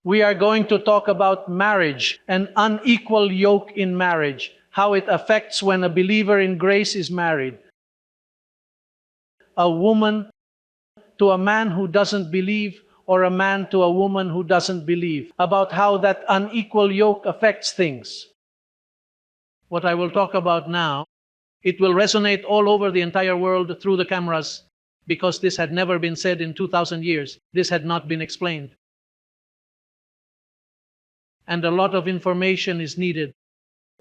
We are going to talk about marriage, an unequal yoke in marriage, how it affects when a believer in grace is married. A woman to a man who doesn't believe, or a man to a woman who doesn't believe, about how that unequal yoke affects things. What I will talk about now, it will resonate all over the entire world through the cameras, because this had never been said in 2,000 years. This had not been explained. And a lot of information is needed.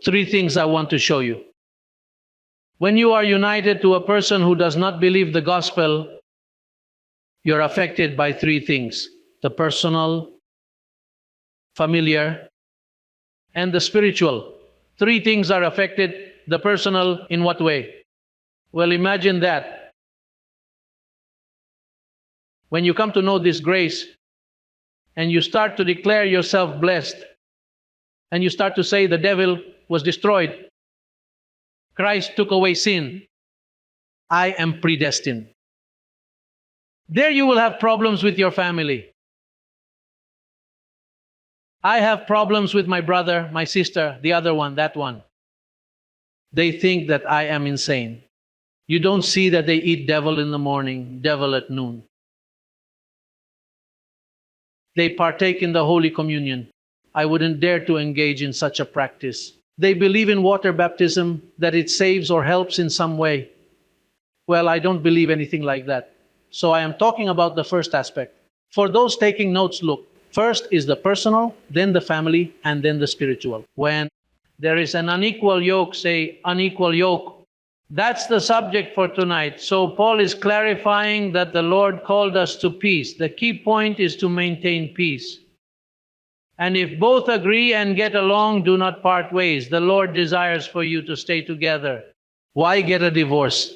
3 things I want to show you. When you are united to a person who does not believe the gospel, you're affected by 3 things: the personal, familiar, and the spiritual. 3 things are affected. The personal, in what way? Well, imagine that. When you come to know this grace, and you start to declare yourself blessed, and you start to say the devil was destroyed, Christ took away sin, I am predestined. There you will have problems with your family. I have problems with my brother, my sister, the other one, that one. They think that I am insane. You don't see that they eat devil in the morning, devil at noon. They partake in the Holy Communion. I wouldn't dare to engage in such a practice. They believe in water baptism, that it saves or helps in some way. Well, I don't believe anything like that. So I am talking about the first aspect. For those taking notes, look. First is the personal, then the family, and then the spiritual. When there is an unequal yoke, say unequal yoke. That's the subject for tonight. So Paul is clarifying that the Lord called us to peace. The key point is to maintain peace. And if both agree and get along, do not part ways. The Lord desires for you to stay together. Why get a divorce?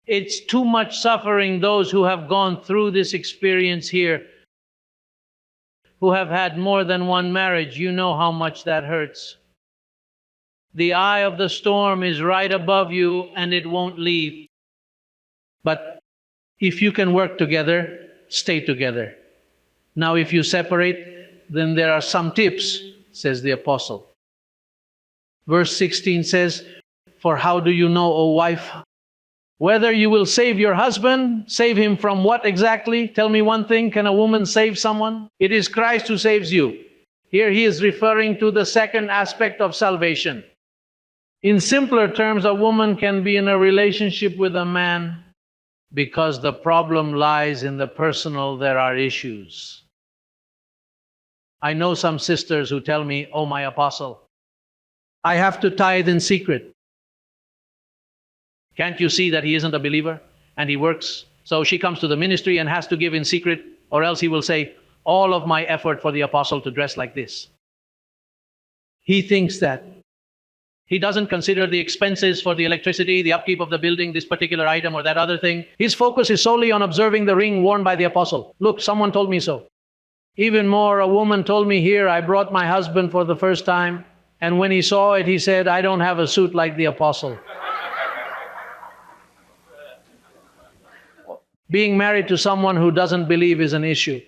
It's too much suffering. Those who have gone through this experience here, who have had more than one marriage, you know how much that hurts. The eye of the storm is right above you and it won't leave. But if you can work together, stay together. Now if you separate, then there are some tips, says the apostle. Verse 16 says, "For how do you know, O wife, whether you will save your husband?" Save him from what exactly? Tell me one thing. Can a woman save someone? It is Christ who saves you. Here he is referring to the second aspect of salvation. In simpler terms, a woman can be in a relationship with a man because the problem lies in the personal. There are issues. I know some sisters who tell me, "Oh, my apostle, I have to tithe in secret. Can't you see that he isn't a believer and he works?" So she comes to the ministry and has to give in secret, or else he will say, "All of my effort for the apostle to dress like this." He thinks that. He doesn't consider the expenses for the electricity, the upkeep of the building, this particular item or that other thing. His focus is solely on observing the ring worn by the apostle. Look, someone told me so. Even more, a woman told me here, I brought my husband for the first time, and when he saw it, he said, "I don't have a suit like the apostle." Being married to someone who doesn't believe is an issue.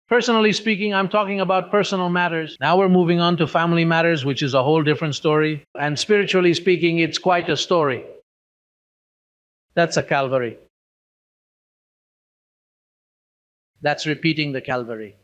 Personally speaking, I'm talking about personal matters. Now we're moving on to family matters, which is a whole different story. And spiritually speaking, it's quite a story. That's a Calvary. That's repeating the Calvary.